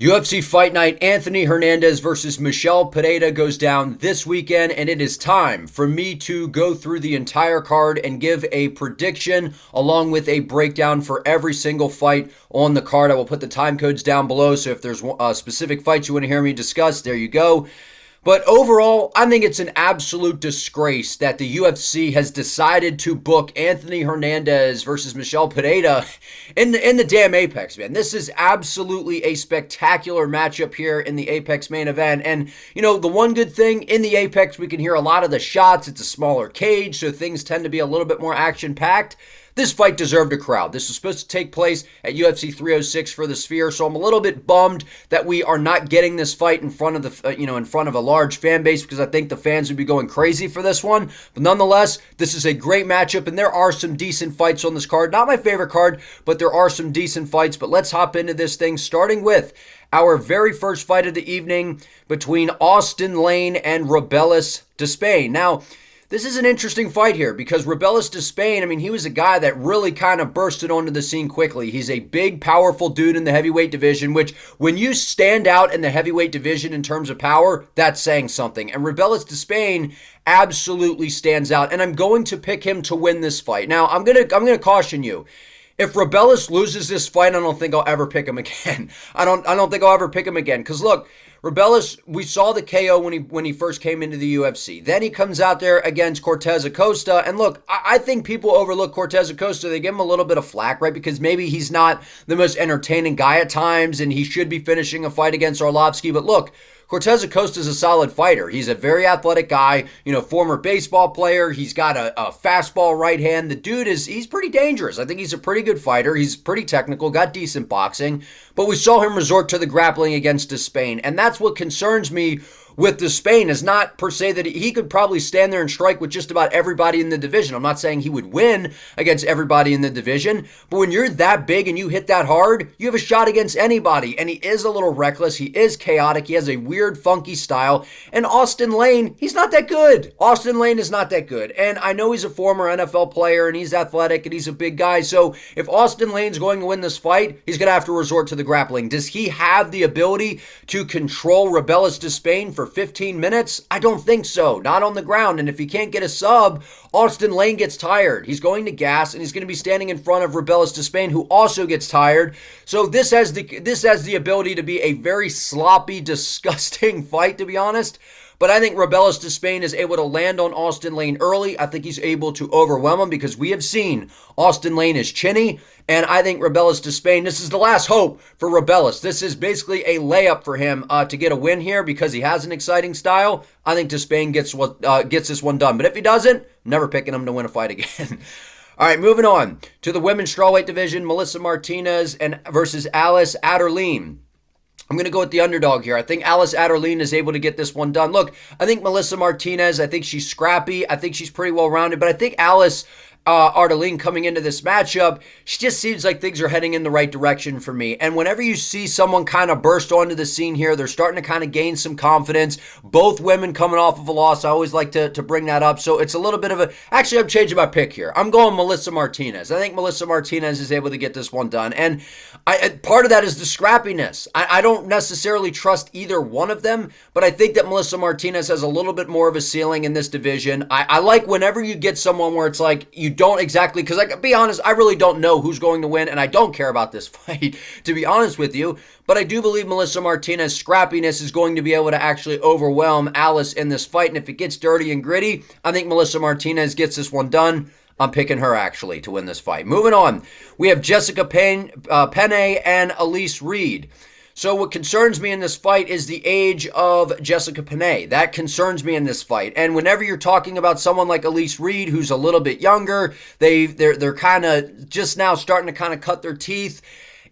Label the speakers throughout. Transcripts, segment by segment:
Speaker 1: UFC Fight Night, Anthony Hernandez versus Michel Pereira goes down this weekend, and it is time for me to go through the entire card and give a prediction along with a breakdown for every single fight on the card. I will put the time codes down below, so if there's specific fights you want to hear me discuss, there you go. But overall, I think it's an absolute disgrace that the UFC has decided to book Anthony Hernandez versus Michel Pereira in the damn Apex, man. This is absolutely a spectacular matchup here in the Apex main event. And, you know, the one good thing, in the Apex, we can hear a lot of the shots. It's a smaller cage, so things tend to be a little bit more action-packed. This fight deserved a crowd. This was supposed to take place at UFC 306 for the Sphere, so I'm a little bit bummed that we are not getting this fight in front of the, in front of a large fan base, because I think the fans would be going crazy for this one. But nonetheless, this is a great matchup, and there are some decent fights on this card. Not my favorite card, but there are some decent fights. But let's hop into this thing, starting with our very first fight of the evening between Austin Lane and Rebellis Despaigne. Now, this is an interesting fight here because Rebellis Despaigne, I mean, he was a guy that really kind of bursted onto the scene quickly. He's a big, powerful dude in the heavyweight division, which when you stand out in the heavyweight division in terms of power, that's saying something. And Rebellis Despaigne absolutely stands out, and I'm going to pick him to win this fight. Now, I'm gonna caution you. If Rebellis loses this fight, I don't think I'll ever pick him again. I don't think I'll ever pick him again. Because look, Rebellis, we saw the KO when he first came into the UFC. Then he comes out there against Cortez Acosta. And look, I think people overlook Cortez Acosta. They give him a little bit of flack, right? Because maybe he's not the most entertaining guy at times, and he should be finishing a fight against Arlovsky. But look, Cortez Acosta is a solid fighter. He's a very athletic guy, former baseball player. He's got a fastball right hand. The dude he's pretty dangerous. I think he's a pretty good fighter. He's pretty technical, got decent boxing. But we saw him resort to the grappling against Despaigne. And that's what concerns me with Despaigne, is not per se that he could probably stand there and strike with just about everybody in the division. I'm not saying he would win against everybody in the division, but when you're that big and you hit that hard, you have a shot against anybody. And he is a little reckless. He is chaotic. He has a weird, funky style. And Austin Lane, he's not that good. Austin Lane is not that good. And I know he's a former NFL player, and he's athletic, and he's a big guy. So if Austin Lane's going to win this fight, he's going to have to resort to the grappling. Does he have the ability to control Rebellis Despaigne for 15 minutes? I don't think so. Not on the ground. And if he can't get a sub, Austin Lane gets tired. He's going to gas, and he's going to be standing in front of Rebellis Despaigne, who also gets tired. So this has the ability to be a very sloppy, disgusting fight, to be honest. But I think Rebellis Despaigne is able to land on Austin Lane early. I think he's able to overwhelm him because we have seen Austin Lane is chinny. And I think Rebellis Despaigne, this is the last hope for Rebellis. This is basically a layup for him to get a win here because he has an exciting style. I think Despaigne gets this one done. But if he doesn't, I'm never picking him to win a fight again. All right, moving on to the women's strawweight division, Melissa Martinez versus Alice Ardelean. I'm going to go with the underdog here. I think Alice Ardelean is able to get this one done. Look, I think Melissa Martinez, I think she's scrappy. I think she's pretty well-rounded. But I think Alice Ardelean coming into this matchup, she just seems like things are heading in the right direction for me. And whenever you see someone kind of burst onto the scene here, they're starting to kind of gain some confidence. Both women coming off of a loss. I always like to bring that up. So it's a little bit of a... Actually, I'm changing my pick here. I'm going Melissa Martinez. I think Melissa Martinez is able to get this one done. And part of that is the scrappiness. I don't necessarily trust either one of them, but I think that Melissa Martinez has a little bit more of a ceiling in this division. I like whenever you get someone where it's like you don't exactly, because I can be honest, I really don't know who's going to win, and I don't care about this fight, to be honest with you, but I do believe Melissa Martinez's scrappiness is going to be able to actually overwhelm Alice in this fight, and if it gets dirty and gritty, I think Melissa Martinez gets this one done. I'm picking her, actually, to win this fight. Moving on, we have Jessica Penne and Elise Reed. So what concerns me in this fight is the age of Jessica Penne. That concerns me in this fight. And whenever you're talking about someone like Elise Reed, who's a little bit younger, they're kind of just now starting to kind of cut their teeth.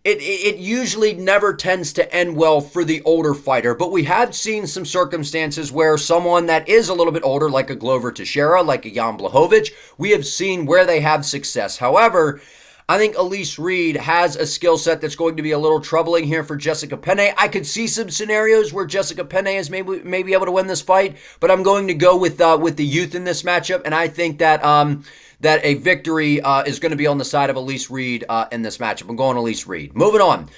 Speaker 1: It usually never tends to end well for the older fighter, but we have seen some circumstances where someone that is a little bit older, like a Glover Teixeira, like a Jan Blachowicz, we have seen where they have success. However, I think Elise Reed has a skill set that's going to be a little troubling here for Jessica Penne. I could see some scenarios where Jessica Penne is maybe able to win this fight, but I'm going to go with the youth in this matchup, and I think that that a victory is going to be on the side of Elise Reed in this matchup. I'm going Elise Reed. Moving on.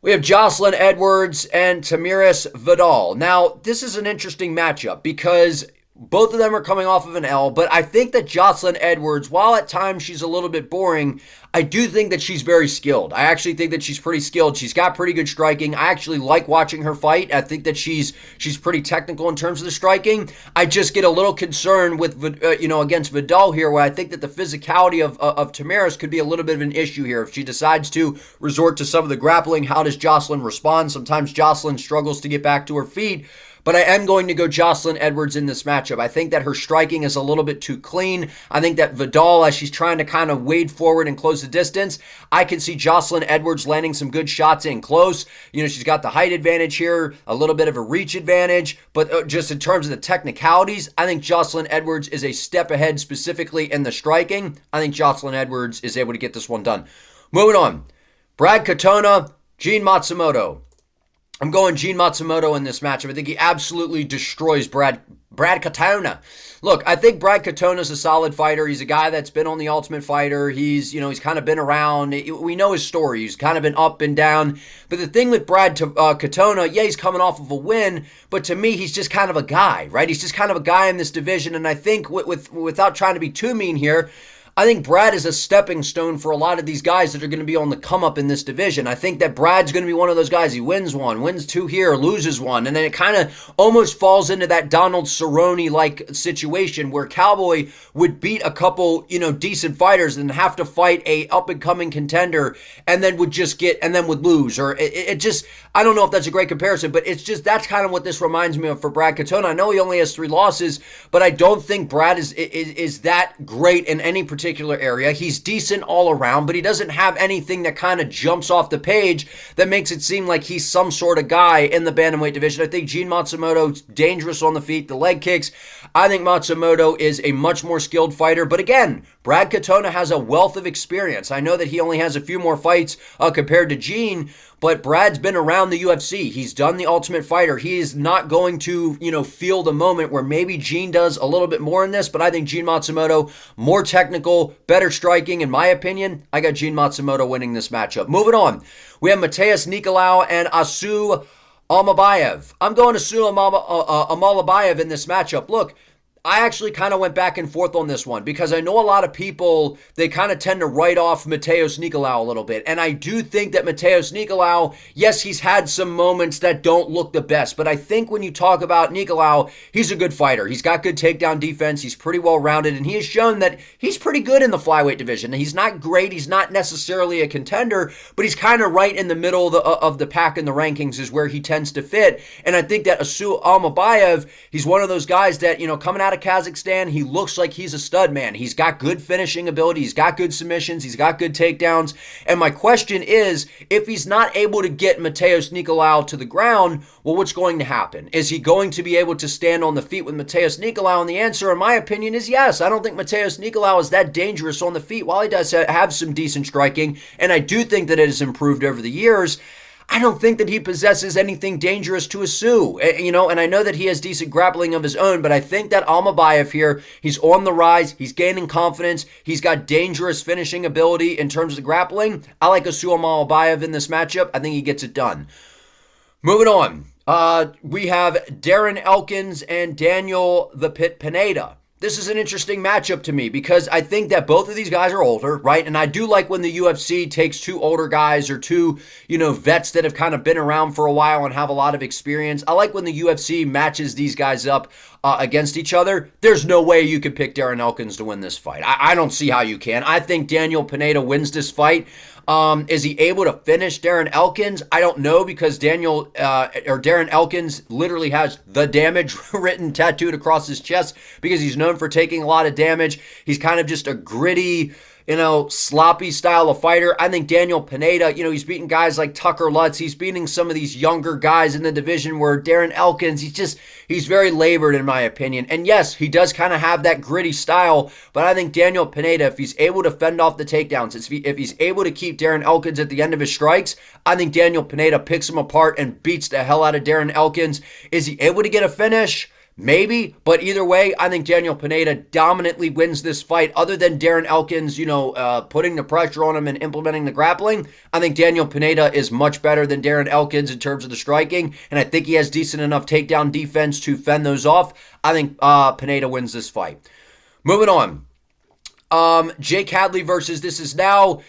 Speaker 1: We have Jocelyn Edwards and Tamiris Vidal. Now, this is an interesting matchup because both of them are coming off of an L, but I think that Jocelyn Edwards, while at times she's a little bit boring, I do think that she's very skilled. I actually think that she's pretty skilled. She's got pretty good striking. I actually like watching her fight. I think that she's pretty technical in terms of the striking. I just get a little concerned with against Vidal here, where I think that the physicality of Tamiris could be a little bit of an issue here. If she decides to resort to some of the grappling, how does Jocelyn respond? Sometimes Jocelyn struggles to get back to her feet. But I am going to go Jocelyn Edwards in this matchup. I think that her striking is a little bit too clean. I think that Vidal, as she's trying to kind of wade forward and close the distance, I can see Jocelyn Edwards landing some good shots in close. She's got the height advantage here, a little bit of a reach advantage, but just in terms of the technicalities, I think Jocelyn Edwards is a step ahead specifically in the striking. I think Jocelyn Edwards is able to get this one done. Moving on. Brad Katona, Gene Matsumoto. I'm going Gene Matsumoto in this matchup. I think he absolutely destroys Brad Katona. Look, I think Brad Katona's a solid fighter. He's a guy that's been on the Ultimate Fighter. He's kind of been around. We know his story. He's kind of been up and down. But the thing with Brad Katona, yeah, he's coming off of a win, but to me, he's just kind of a guy, right? He's just kind of a guy in this division, and I think without trying to be too mean here, I think Brad is a stepping stone for a lot of these guys that are going to be on the come up in this division. I think that Brad's going to be one of those guys. He wins one, wins two here, loses one, and then it kind of almost falls into that Donald Cerrone-like situation where Cowboy would beat a couple, decent fighters and have to fight a up-and-coming contender and then would lose. Or it just, I don't know if that's a great comparison, but it's just, that's kind of what this reminds me of for Brad Katona. I know he only has 3 losses, but I don't think Brad is that great in any particular area. He's decent all around, but he doesn't have anything that kind of jumps off the page that makes it seem like he's some sort of guy in the bantamweight division. I think Gene Matsumoto's dangerous on the feet, the leg kicks. I think Matsumoto is a much more skilled fighter, but again, Brad Katona has a wealth of experience. I know that he only has a few more fights compared to Gene, but Brad's been around the UFC. He's done the Ultimate Fighter. He is not going to, feel the moment where maybe Gene does a little bit more in this, but I think Gene Matsumoto, more technical, better striking, in my opinion. I got Gene Matsumoto winning this matchup. Moving on, we have Matheus Nicolau and Asu Almabayev. I'm going Asu Almabayev in this matchup. Look, I actually kind of went back and forth on this one because I know a lot of people, they kind of tend to write off Matheus Nicolau a little bit. And I do think that Matheus Nicolau, yes, he's had some moments that don't look the best. But I think when you talk about Nicolau, he's a good fighter. He's got good takedown defense. He's pretty well-rounded. And he has shown that he's pretty good in the flyweight division. He's not great. He's not necessarily a contender, but he's kind of right in the middle of the pack in the rankings is where he tends to fit. And I think that Asu Almabayev, he's one of those guys that, coming out of Kazakhstan, he looks like he's a stud, man. He's got good finishing ability. He's got good submissions. He's got good takedowns. And my question is, if he's not able to get Matheus Nicolau to the ground, well, what's going to happen? Is he going to be able to stand on the feet with Matheus Nicolau? And the answer, in my opinion, is yes. I don't think Matheus Nicolau is that dangerous on the feet. While he does have some decent striking, and I do think that it has improved over the years, I don't think that he possesses anything dangerous to Asu, and I know that he has decent grappling of his own, but I think that Almabayev here, he's on the rise, he's gaining confidence, he's got dangerous finishing ability in terms of the grappling. I like Asu Almabayev in this matchup. I think he gets it done. Moving on, we have Darren Elkins and Daniel the Pit Pineda. This is an interesting matchup to me because I think that both of these guys are older, right? And I do like when the UFC takes 2 older guys or 2, vets that have kind of been around for a while and have a lot of experience. I like when the UFC matches these guys up against each other. There's no way you could pick Darren Elkins to win this fight. I don't see how you can. I think Daniel Pineda wins this fight. Is he able to finish Darren Elkins? I don't know because Darren Elkins literally has the damage written tattooed across his chest because he's known for taking a lot of damage. He's kind of just a gritty, sloppy style of fighter. I think Daniel Pineda, he's beating guys like Tucker Lutz. He's beating some of these younger guys in the division where Darren Elkins, he's very labored in my opinion. And yes, he does kind of have that gritty style, but I think Daniel Pineda, if he's able to fend off the takedowns, if he's able to keep Darren Elkins at the end of his strikes, I think Daniel Pineda picks him apart and beats the hell out of Darren Elkins. Is he able to get a finish? Maybe, but either way, I think Daniel Pineda dominantly wins this fight. Other than Darren Elkins, putting the pressure on him and implementing the grappling, I think Daniel Pineda is much better than Darren Elkins in terms of the striking, and I think he has decent enough takedown defense to fend those off. I think Pineda wins this fight. Moving on. Jake Hadley versus, this is now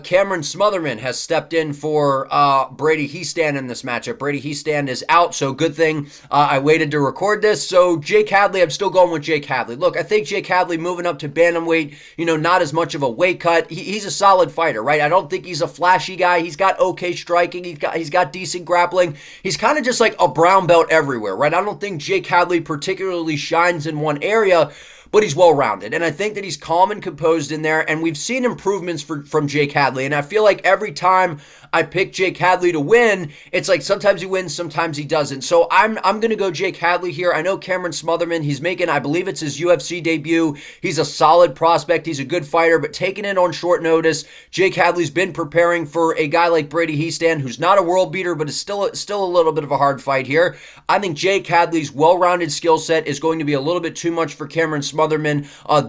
Speaker 1: Cameron Smotherman has stepped in for Brady Hiestand in this matchup. Brady Hiestand is out, so good thing I waited to record this. So Jake Hadley, I'm still going with Jake Hadley. Look, I think Jake Hadley moving up to bantamweight, not as much of a weight cut. He's a solid fighter, right? I don't think he's a flashy guy. He's got okay striking. He's got decent grappling. He's kind of just like a brown belt everywhere, right? I don't think Jake Hadley particularly shines in one area, but he's well-rounded, and I think that he's calm and composed in there, and we've seen improvements from Jake Hadley, and I feel like every time I pick Jake Hadley to win, it's like sometimes he wins, sometimes he doesn't. So I'm going to go Jake Hadley here. I know Cameron Smotherman, he's making, I believe it's his UFC debut. He's a solid prospect. He's a good fighter, but taking it on short notice. Jake Hadley's been preparing for a guy like Brady Hiestand, who's not a world beater, but is still a little bit of a hard fight here. I think Jake Hadley's well-rounded skill set is going to be a little bit too much for Cameron Smotherman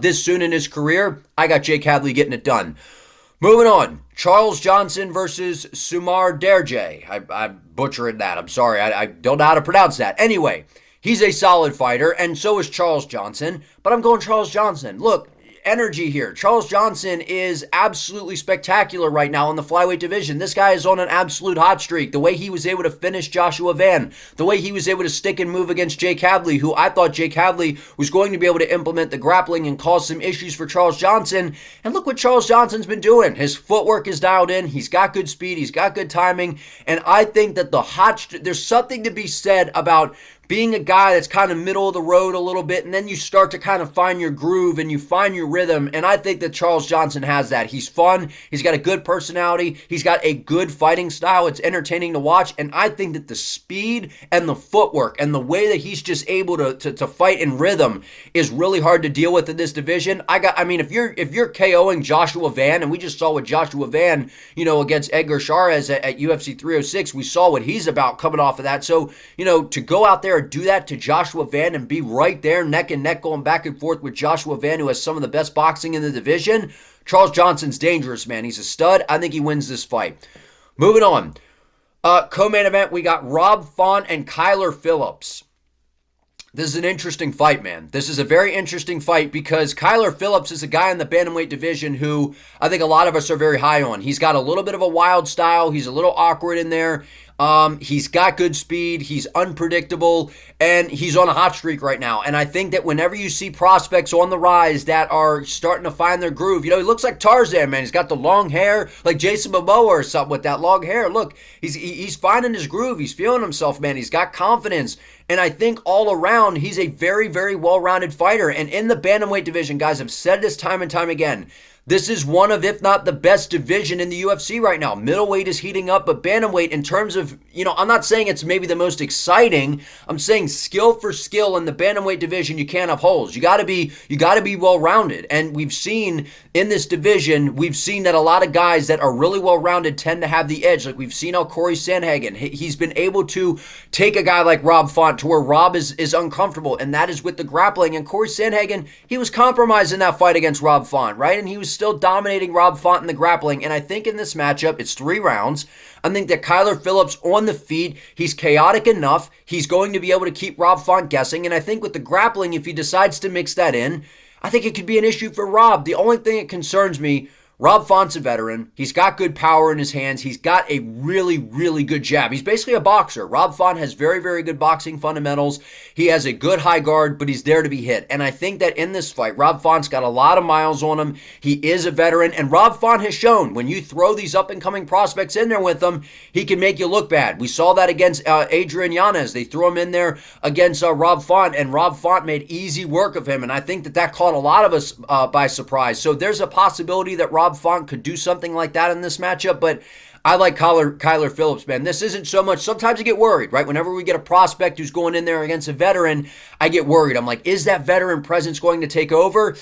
Speaker 1: this soon in his career. I got Jake Hadley getting it done. Moving on, Charles Johnson versus Sumudaerji. I butchered that. I'm sorry. I don't know how to pronounce that. Anyway, he's a solid fighter, and so is Charles Johnson, but I'm going Charles Johnson. Look, energy here. Charles Johnson is absolutely spectacular right now in the flyweight division. This guy is on an absolute hot streak. The way he was able to finish Joshua Van, the way he was able to stick and move against Jake Hadley, who I thought Jake Hadley was going to be able to implement the grappling and cause some issues for Charles Johnson. And look what Charles Johnson's been doing. His footwork is dialed in. He's got good speed. He's got good timing. And I think that there's something to be said about being a guy that's kind of middle of the road a little bit, and then you start to kind of find your groove and you find your rhythm, and I think that Charles Johnson has that. He's fun, he's got a good personality, he's got a good fighting style, it's entertaining to watch, and I think that the speed and the footwork and the way that he's just able to fight in rhythm is really hard to deal with in this division. If you're KOing Joshua Van, and we just saw what Joshua Van, against Edgar Chairez at UFC 306, we saw what he's about coming off of that. So, to go out there do that to Joshua Van and be right there neck and neck going back and forth with Joshua Van, who has some of the best boxing in the division. Charles Johnson's dangerous, man. He's a stud. I think he wins this fight. Moving on. Co-main event, we got Rob Font and Kyler Phillips. This is an interesting fight, man. This is a very interesting fight because Kyler Phillips is a guy in the bantamweight division who I think a lot of us are very high on. He's got a little bit of a wild style. He's a little awkward in there. He's got good speed, he's unpredictable, and he's on a hot streak right now. And I think that whenever you see prospects on the rise that are starting to find their groove, he looks like Tarzan, man. He's got the long hair, like Jason Momoa or something with that long hair. Look, he's finding his groove. He's feeling himself, man. He's got confidence. And I think all around, he's a very, very well-rounded fighter. And in the bantamweight division, guys, I've said this time and time again, this is one of, if not the best division in the UFC right now. Middleweight is heating up, but bantamweight in terms of, I'm not saying it's maybe the most exciting. I'm saying skill for skill in the bantamweight division, you can't have holes. You got to be well-rounded. And we've seen in this division, we've seen that a lot of guys that are really well-rounded tend to have the edge. Like we've seen how Corey Sandhagen, he's been able to take a guy like Rob Font to where Rob is uncomfortable, and that is with the grappling. And Corey Sandhagen, he was compromised in that fight against Rob Font, right? And he was still dominating Rob Font in the grappling. And I think in this matchup, it's 3 rounds. I think that Kyler Phillips on the feet, he's chaotic enough. He's going to be able to keep Rob Font guessing. And I think with the grappling, if he decides to mix that in, I think it could be an issue for Rob. The only thing that concerns me, Rob Font's a veteran. He's got good power in his hands. He's got a really, really good jab. He's basically a boxer. Rob Font has very, very good boxing fundamentals. He has a good high guard, but he's there to be hit. And I think that in this fight, Rob Font's got a lot of miles on him. He is a veteran. And Rob Font has shown when you throw these up-and-coming prospects in there with him, he can make you look bad. We saw that against Adrian Yanez. They threw him in there against Rob Font, and Rob Font made easy work of him. And I think that caught a lot of us by surprise. So there's a possibility that Rob Font could do something like that in this matchup, but I like Kyler Phillips, man. This isn't so much, sometimes I get worried, right? Whenever we get a prospect who's going in there against a veteran, I get worried. I'm like, is that veteran presence going to take over?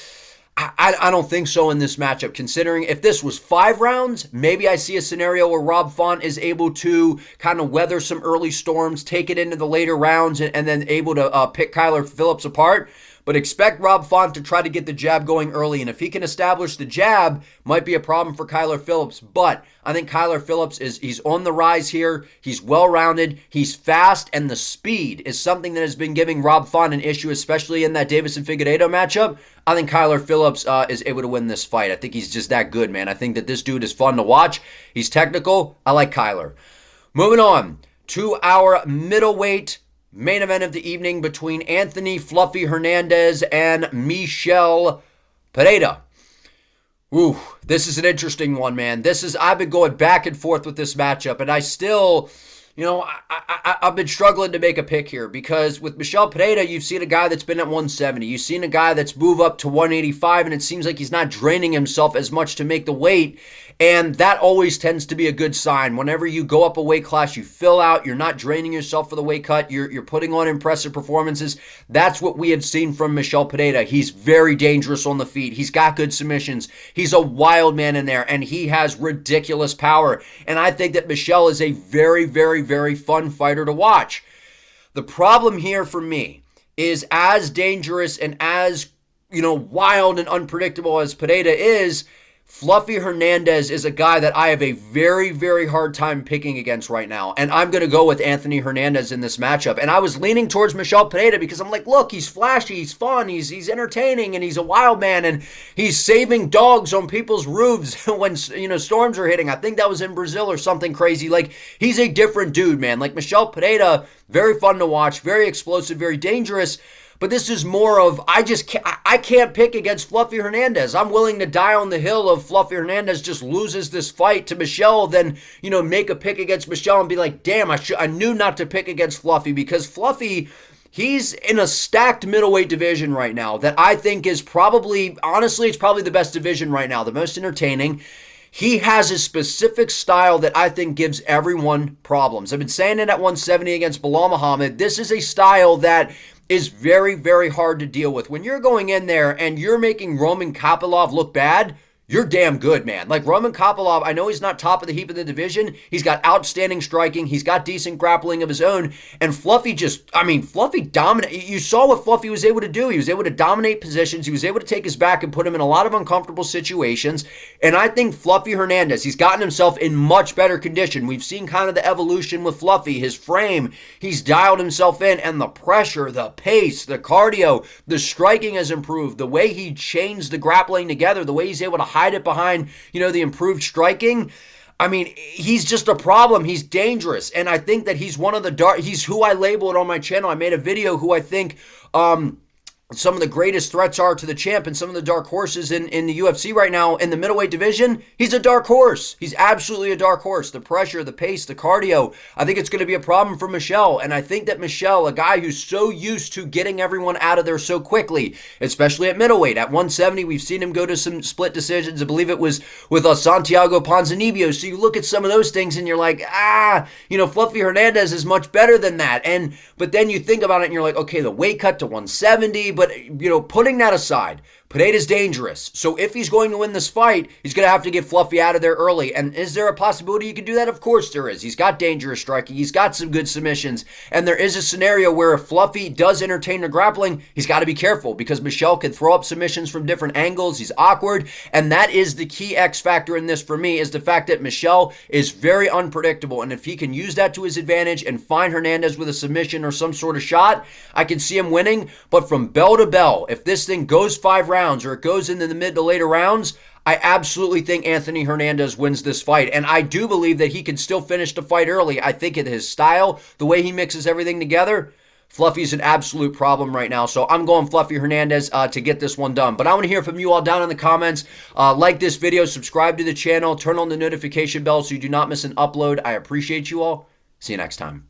Speaker 1: I don't think so in this matchup, considering if this was 5 rounds, maybe I see a scenario where Rob Font is able to kind of weather some early storms, take it into the later rounds, and then able to pick Kyler Phillips apart. But expect Rob Font to try to get the jab going early. And if he can establish the jab, might be a problem for Kyler Phillips. But I think Kyler Phillips he's on the rise here. He's well-rounded. He's fast. And the speed is something that has been giving Rob Font an issue, especially in that Davis-Figueiredo matchup. I think Kyler Phillips is able to win this fight. I think he's just that good, man. I think that this dude is fun to watch. He's technical. I like Kyler. Moving on to our middleweight main event of the evening between Anthony Fluffy Hernandez and Michel Pereira. Ooh, this is an interesting one, man. I've been going back and forth with this matchup, and I still, I've been struggling to make a pick here because with Michel Pereira, you've seen a guy that's been at 170. You've seen a guy that's moved up to 185, and it seems like he's not draining himself as much to make the weight. And that always tends to be a good sign. Whenever you go up a weight class, you fill out, you're not draining yourself for the weight cut, you're putting on impressive performances. That's what we have seen from Michel Pereira. He's very dangerous on the feet. He's got good submissions. He's a wild man in there, and he has ridiculous power. And I think that Michel is a very, very, very fun fighter to watch. The problem here for me is as dangerous and as, wild and unpredictable as Pereira is, Fluffy Hernandez is a guy that I have a very, very hard time picking against right now. And I'm going to go with Anthony Hernandez in this matchup. And I was leaning towards Michel Pereira because I'm like, look, he's flashy, he's fun, he's entertaining, and he's a wild man, and he's saving dogs on people's roofs when, storms are hitting. I think that was in Brazil or something crazy. Like, he's a different dude, man. Like, Michel Pereira, very fun to watch, very explosive, very dangerous. But this is more of, I can't pick against Fluffy Hernandez. I'm willing to die on the hill of Fluffy Hernandez just loses this fight to Michel, then, make a pick against Michel and be like, damn, I knew not to pick against Fluffy, because Fluffy, he's in a stacked middleweight division right now that I think is probably, honestly, it's probably the best division right now, the most entertaining. He has a specific style that I think gives everyone problems. I've been saying it at 170 against Bilal Muhammad. This is a style that is very, very hard to deal with. When you're going in there and you're making Roman Kopylov look bad, you're damn good, man. Like Roman Kopylov, I know he's not top of the heap of the division. He's got outstanding striking. He's got decent grappling of his own. And Fluffy Fluffy dominated. You saw what Fluffy was able to do. He was able to dominate positions. He was able to take his back and put him in a lot of uncomfortable situations. And I think Fluffy Hernandez, he's gotten himself in much better condition. We've seen kind of the evolution with Fluffy. His frame, he's dialed himself in. And the pressure, the pace, the cardio, the striking has improved. The way he changed the grappling together, the way he's able to hide it behind, the improved striking. I mean, he's just a problem. He's dangerous. And I think that he's one of the he's who I labeled on my channel. I made a video who I think, some of the greatest threats are to the champ and some of the dark horses in the UFC right now in the middleweight division. He's a dark horse. He's absolutely a dark horse. The pressure, the pace, the cardio, I think it's going to be a problem for Michel. And I think that Michel, a guy who's so used to getting everyone out of there so quickly, especially at middleweight. At 170, we've seen him go to some split decisions. I believe it was with Santiago Ponzinibbio. So you look at some of those things and you're like, Fluffy Hernandez is much better than that. But then you think about it and you're like, okay, the weight cut to 170, but, putting that aside, Pineda's dangerous. So if he's going to win this fight, he's going to have to get Fluffy out of there early. And is there a possibility he can do that? Of course there is. He's got dangerous striking. He's got some good submissions. And there is a scenario where if Fluffy does entertain the grappling, he's got to be careful because Michel can throw up submissions from different angles. He's awkward. And that is the key X factor in this for me, is the fact that Michel is very unpredictable. And if he can use that to his advantage and find Hernandez with a submission or some sort of shot, I can see him winning. But from bell to bell, if this thing goes 5 rounds or it goes into the mid to later rounds, I absolutely think Anthony Hernandez wins this fight. And I do believe that he can still finish the fight early. I think in his style, the way he mixes everything together, Fluffy's an absolute problem right now. So I'm going Fluffy Hernandez to get this one done. But I want to hear from you all down in the comments. Like this video, subscribe to the channel, turn on the notification bell so you do not miss an upload. I appreciate you all. See you next time.